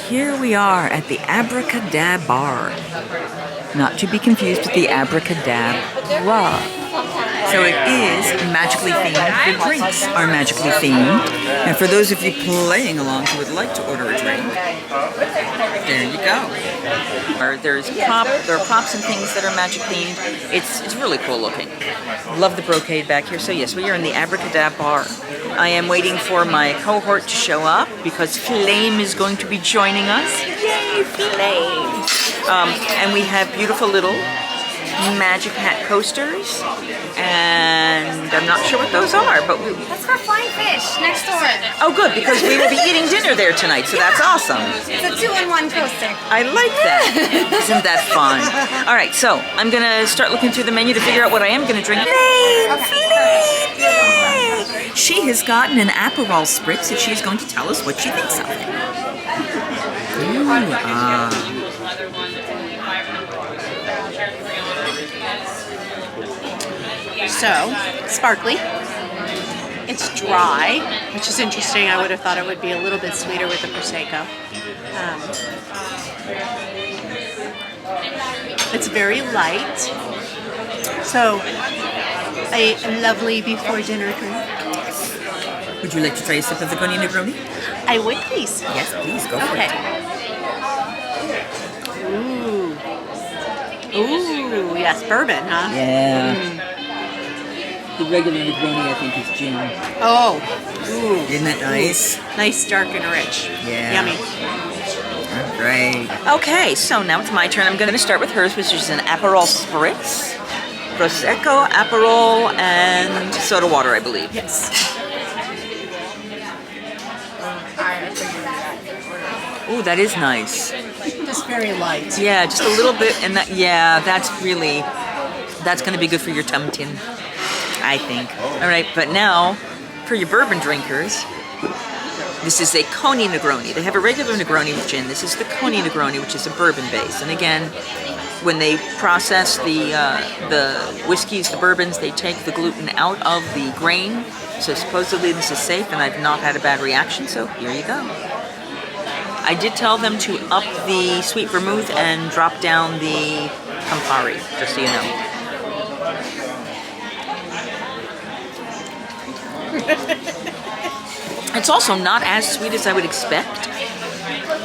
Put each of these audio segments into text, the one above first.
Here we are at the Abracadabar. Not to be confused with the Abracadabra. So it is magically themed. The drinks are magically themed. And for those of you playing along who would like to order a drink, there you go. There are props and things that are magic themed. It's really cool looking. Love the brocade back here. So yes, we are in the Abracadabar. I am waiting for my cohort to show up because Flame is going to be joining us. Yay, Flame! And we have beautiful little magic hat coasters, and I'm not sure what those are, but that's for Flying Fish next door. Oh, good, because we will be eating dinner there tonight, so that's awesome. It's a 2-in-1 coaster. I like that. Isn't that fun? All right, so I'm gonna start looking through the menu to figure out what I am gonna drink. Yay! She has gotten an Aperol spritz, and she's going to tell us what she thinks of it. So, sparkly. It's dry, which is interesting. I would have thought it would be a little bit sweeter with the Prosecco. It's very light. So, a lovely before dinner drink. Would you like to try a sip of the Coney Negroni? I would, please. Yes, please, go for it. Ooh, yes, bourbon, huh? Yeah. The regular Negroni, I think, is gin. Oh. Ooh. Isn't that nice? Nice, dark, and rich. Yeah. Yummy. All right. Okay, so now it's my turn. I'm going to start with hers, which is an Aperol Spritz, Prosecco, Aperol, and soda water, I believe. Yes. Ooh, that is nice. Just very light. Yeah, just a little bit, and that, yeah, that's going to be good for your tum tin, I think. All right, but now, for your bourbon drinkers, this is a Coney Negroni. They have a regular Negroni with gin. This is the Coney Negroni, which is a bourbon base. And again, when they process the whiskeys, the bourbons, they take the gluten out of the grain. So supposedly this is safe, and I've not had a bad reaction, so here you go. I did tell them to up the sweet vermouth and drop down the Campari, just so you know. It's also not as sweet as I would expect,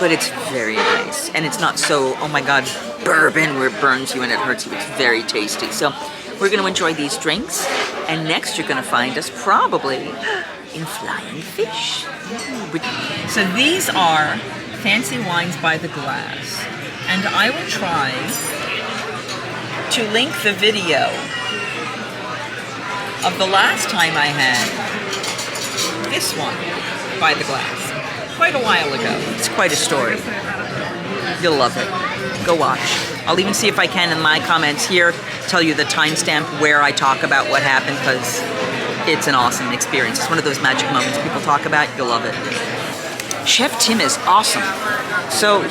but it's very nice. And it's not so, oh my God, bourbon where it burns you and it hurts you. It's very tasty. So we're going to enjoy these drinks. And next you're going to find us probably in Flying Fish. So these are fancy wines by the glass. And I will try to link the video of the last time I had this one by the glass. Quite a while ago. It's quite a story. You'll love it. Go watch. I'll even see if I can in my comments here tell you the timestamp where I talk about what happened, because it's an awesome experience. It's one of those magic moments people talk about. You'll love it. Chef Tim is awesome. So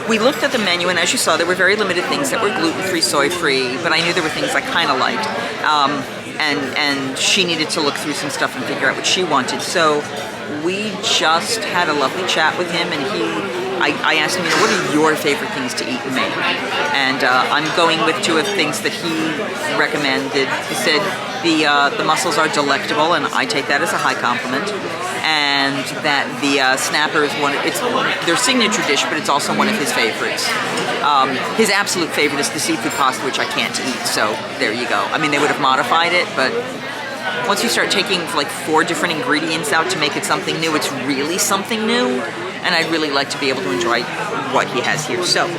we looked at the menu, and as you saw, there were very limited things that were gluten-free, soy-free, but I knew there were things I kind of liked. And she needed to look through some stuff and figure out what she wanted. So we just had a lovely chat with him, and I asked him, what are your favorite things to eat and make? And I'm going with two of the things that he recommended. He said the mussels are delectable, and I take that as a high compliment. And that the snapper is it's their signature dish, but it's also one of his favorites. His absolute favorite is the seafood pasta, which I can't eat, so there you go. I mean, they would have modified it, but once you start taking like 4 different ingredients out to make it something new, it's really something new, and I'd really like to be able to enjoy what he has here. So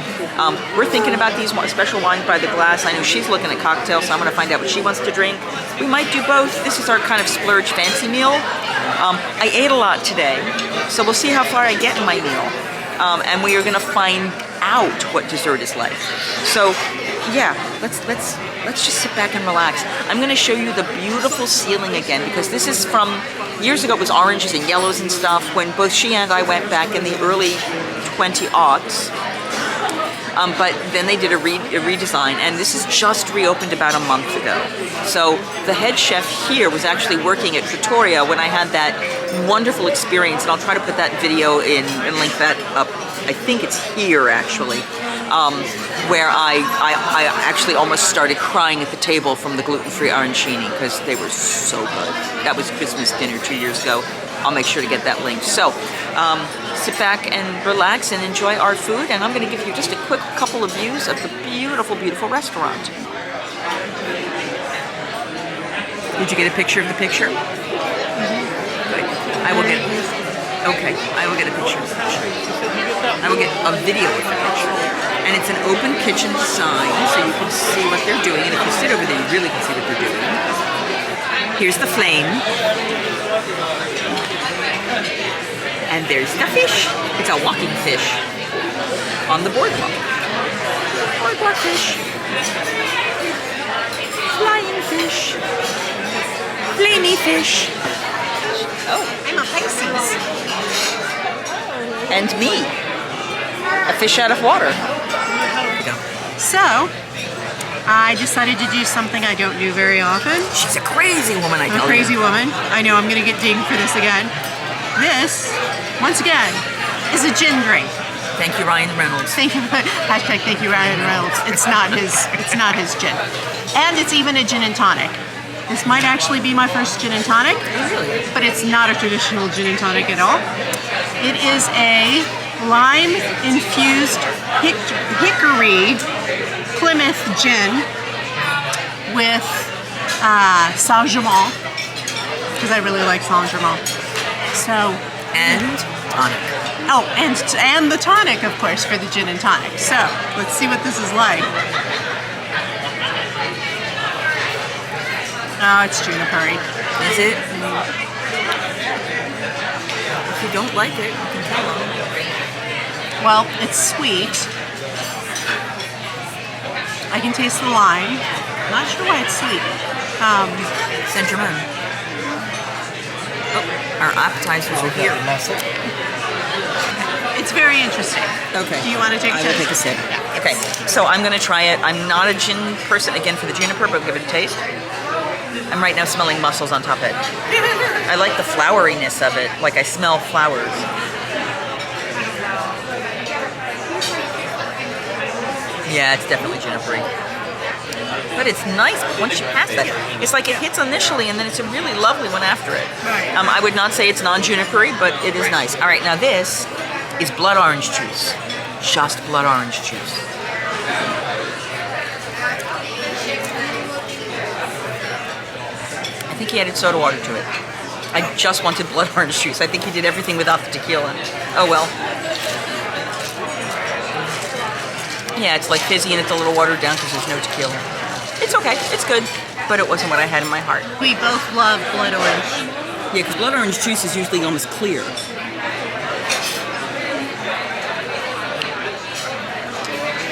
we're thinking about these special wines by the glass. I know she's looking at cocktails, so I'm going to find out what she wants to drink. We might do both. This is our kind of splurge fancy meal. I ate a lot today, so we'll see how far I get in my meal. And we are going to find out what dessert is like. So yeah, let's just sit back and relax. I'm going to show you the beautiful ceiling again, because this is from years ago. It was oranges and yellows and stuff when both she and I went back in the early 20-aughts. But then they did a redesign, and this is just reopened about a month ago. So the head chef here was actually working at Trattoria when I had that wonderful experience, and I'll try to put that video in and link that up I think it's here actually, where I actually almost started crying at the table from the gluten-free arancini because they were so good. That was Christmas dinner 2 years ago. I'll make sure to get that link. So sit back and relax and enjoy our food, and I'm going to give you just a quick couple of views of the beautiful, beautiful restaurant. Did you get a picture of the picture? Good. I will get. Okay, I will get a picture of the picture. I will get a video of the picture. And it's an open kitchen sign, so you can see what they're doing. And if you sit over there, you really can see what they're doing. Here's the flame. And there's the fish. It's a walking fish on the boardwalk. Boardwalk fish. Flying fish. Flamey fish. Oh, I'm a Pisces. and me. A fish out of water. So, I decided to do something I don't do very often. She's a crazy woman, I I'm tell a crazy you. woman. I know I'm going to get dinged for this again. This, once again, is a gin drink. Thank you, Ryan Reynolds. Thank you. Hashtag thank you, Ryan Reynolds. It's not his gin. And it's even a gin and tonic. This might actually be my first gin and tonic, but it's not a traditional gin and tonic at all. It is a lime-infused hickory Plymouth gin with Saint-Germain, because I really like Saint-Germain. So, And tonic. oh, and the tonic, of course, for the gin and tonic. So, let's see what this is like. Oh, it's juniper-y. Is it? If you don't like it, you can tell them. Well, it's sweet. I can taste the lime. Not sure why it's sweet. Saint-Germain. Oh, our appetizers are here. It's very interesting. Okay. Do you want to take a I will take a sip. Okay, so I'm going to try it. I'm not a gin person, again, for the juniper, but give it a taste. I'm right now smelling mussels on top of it. I like the floweriness of it, like I smell flowers. Yeah, it's definitely juniper-y. But it's nice once you pass that. It's like it hits initially and then it's a really lovely one after it. I would not say it's non-juniper-y, but it is nice. All right, now this is blood orange juice. Just blood orange juice. I think he added soda water to it. I just wanted blood orange juice. I think he did everything without the tequila. Oh well. Yeah, it's like fizzy and it's a little watered down because there's no tequila. It's okay. It's good. But it wasn't what I had in my heart. We both love blood orange. Yeah, because blood orange juice is usually almost clear.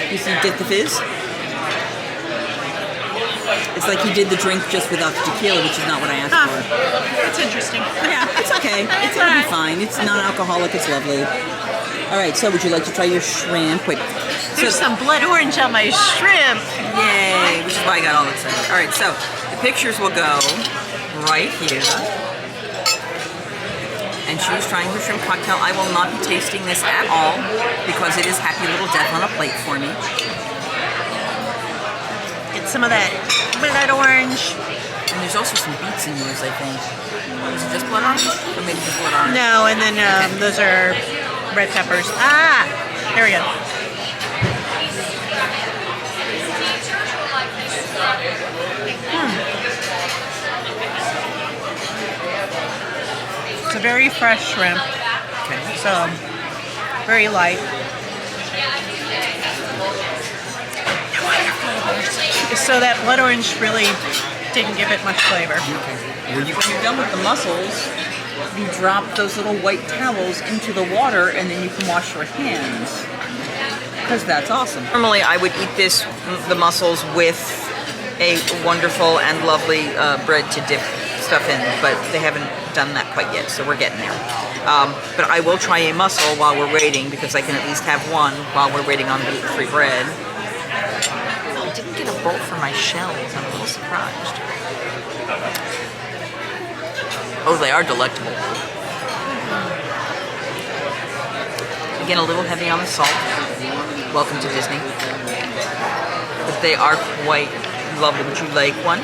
You see, get the fizz? It's like he did the drink just without the tequila, which is not what I asked for. That's interesting. Yeah, it's okay. It's gonna be fine. It's non-alcoholic. It's lovely. All right. So, would you like to try your shrimp? Wait. There's some blood orange on my shrimp. Yay! Which is why I got all excited. All right, so the pictures will go right here. And she was trying her shrimp cocktail. I will not be tasting this at all because it is Happy Little Death on a plate for me. Get some of that blood orange. And there's also some beets in yours, I think. Is it just blood orange? Or maybe just blood orange? No, and then those are red peppers. Ah, there we go. It's a very fresh shrimp, Okay. so very light. So that blood orange really didn't give it much flavor. When you're done with the mussels, you drop those little white towels into the water, and then you can wash your hands. Because that's awesome. Normally, I would eat the mussels with a wonderful and lovely bread to dip stuff in, but they haven't done that quite yet, so we're getting there. But I will try a mussel while we're waiting, because I can at least have one while we're waiting on gluten-free bread. I didn't get a bowl for my shells. I'm a little surprised. Oh, they are delectable. Again, a little heavy on the salt. Welcome to Disney. But they are quite lovely. Would you like one?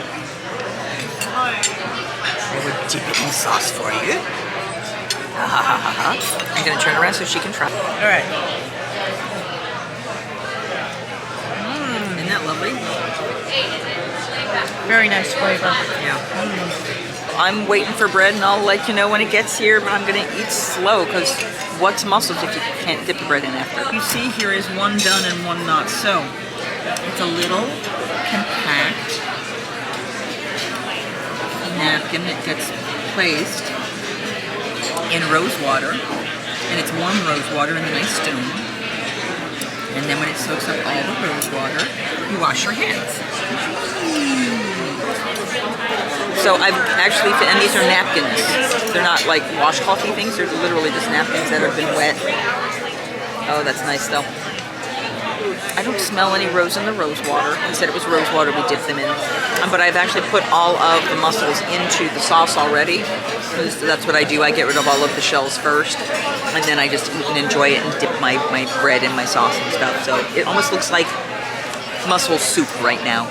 I would dip it in sauce for you. Ha ha ha ha ha. I'm gonna turn around so she can try. All right. Isn't that lovely? Very nice flavor. Yeah. I'm waiting for bread, and I'll let you know when it gets here, but I'm gonna eat slow, because what's mussels if you can't dip the bread in after? You see, here is one done and one not so. It's a little compact napkin that gets placed in rose water, and it's warm rose water in the nice stone. And then when it soaks up all the rose water, you wash your hands. So I've actually, and these are napkins. They're not like washclothy things. They're literally just napkins that have been wet. Oh, that's nice though. I don't smell any rose in the rose water. Instead it was rose water we dipped them in. But I've actually put all of the mussels into the sauce already. That's what I do. I get rid of all of the shells first, and then I just eat and enjoy it and dip my bread in my sauce and stuff. So it almost looks like mussel soup right now.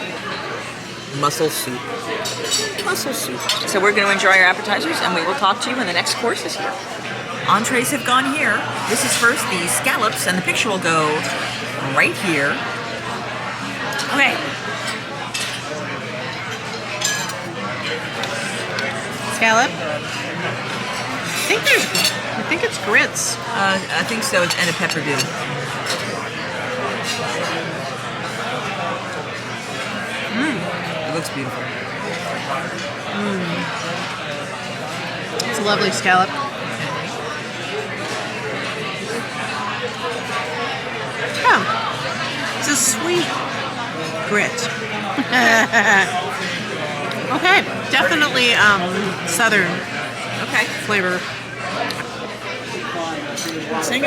Mussel soup. Mussel soup. So we're going to enjoy our appetizers, and we will talk to you when the next course is here. Entrees have gone here. This is first the scallops, and the picture will go right here. Okay. Scallop. I think it's grits. I think so, and a pepperdew. It looks beautiful. It's a lovely scallop. Yeah. It's a sweet grit. Okay, definitely southern flavor. Saying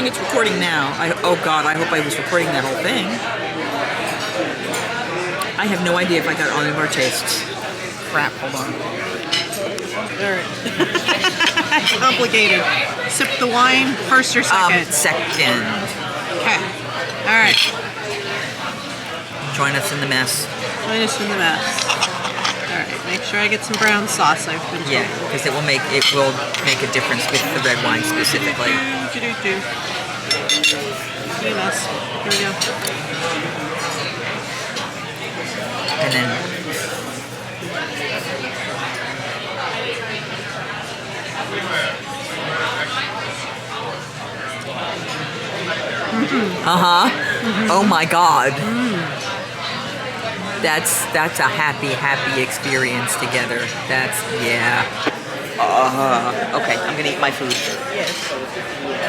it's recording now. Oh God, I hope I was recording that whole thing. I have no idea if I got all of our tastes. Crap, hold on. Alright. Complicated. Sip the wine first or second? Second. Okay. Alright. Join us in the mess. Join us in the mess. Alright, make sure I get some brown sauce. I've been told. Yeah, because it will make a difference with the red wine specifically. Mess. Here we go. And then Oh my God. That's a happy experience together. Okay, I'm gonna eat my food. Yes.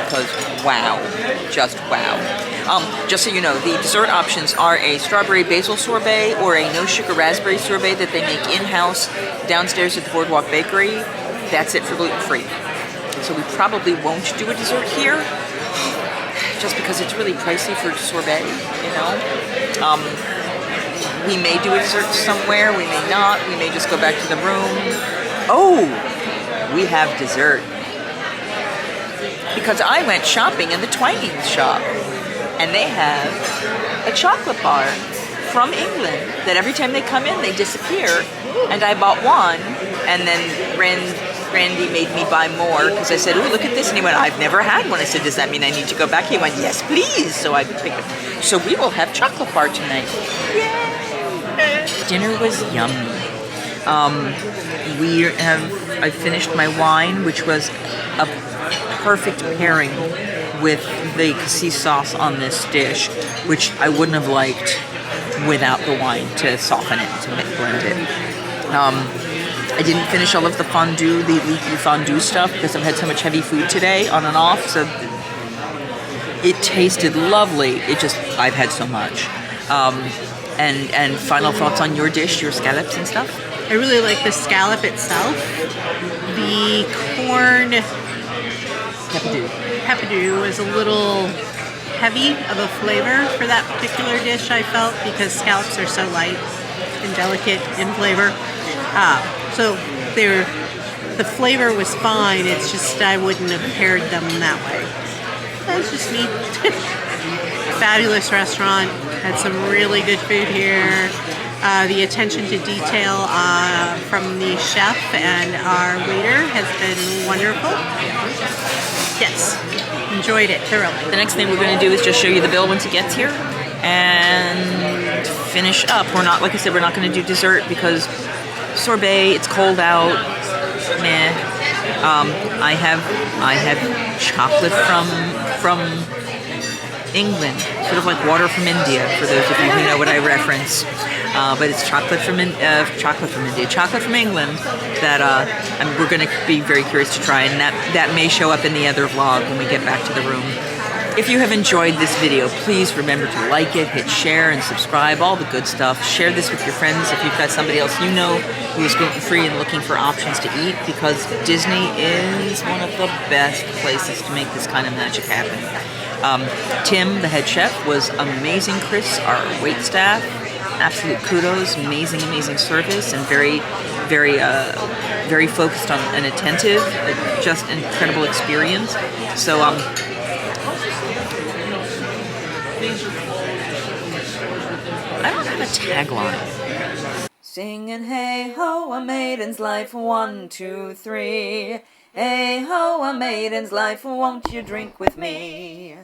Because wow, just wow. Just so you know, the dessert options are a strawberry basil sorbet or a no sugar raspberry sorbet that they make in-house downstairs at the Boardwalk Bakery. That's it for gluten-free. So we probably won't do a dessert here, just because it's really pricey for sorbet, you know. We may do a dessert somewhere, we may not. We may just go back to the room. Oh, we have dessert. Because I went shopping in the Twinings shop, and they have a chocolate bar from England that every time they come in, they disappear. And I bought one, and then Randy made me buy more because I said, "Ooh, look at this!" And he went, "I've never had one." I said, "Does that mean I need to go back?" He went, "Yes, please." So I picked it. So we will have chocolate bar tonight. Yay! Dinner was yummy. I finished my wine, which was a perfect pairing with the cassis sauce on this dish, which I wouldn't have liked without the wine to soften it, to blend it. I didn't finish all of the fondue, the leaky fondue stuff, because I've had so much heavy food today, on and off, so it tasted lovely. I've had so much. And final thoughts on your dish, your scallops and stuff? I really like the scallop itself. The corn pepperdew was a little heavy of a flavor for that particular dish, I felt, because scallops are so light and delicate in flavor. So they're The flavor was fine. It's just I wouldn't have paired them that way. That's just me. Fabulous restaurant. Had some really good food here. The attention to detail from the chef and our waiter has been wonderful. Yes, enjoyed it thoroughly. The next thing we're going to do is just show you the bill once it gets here and finish up. We're not, like I said, we're not going to do dessert because sorbet, it's cold out. Meh. I have chocolate from England, sort of like water from India, for those of you who know what I reference. But it's chocolate from India, chocolate from England that we're going to be very curious to try, and that may show up in the other vlog when we get back to the room. If you have enjoyed this video, please remember to like it, hit share, and subscribe, all the good stuff. Share this with your friends if you've got somebody else you know who is gluten-free and looking for options to eat, because Disney is one of the best places to make this kind of magic happen. Tim, the head chef, was amazing. Chris, our wait staff, absolute kudos, amazing service, and very focused on and attentive, just an incredible experience. So I don't have a tagline. Singing hey ho, a maiden's life, 1, 2, 3. Hey ho, a maiden's life, won't you drink with me?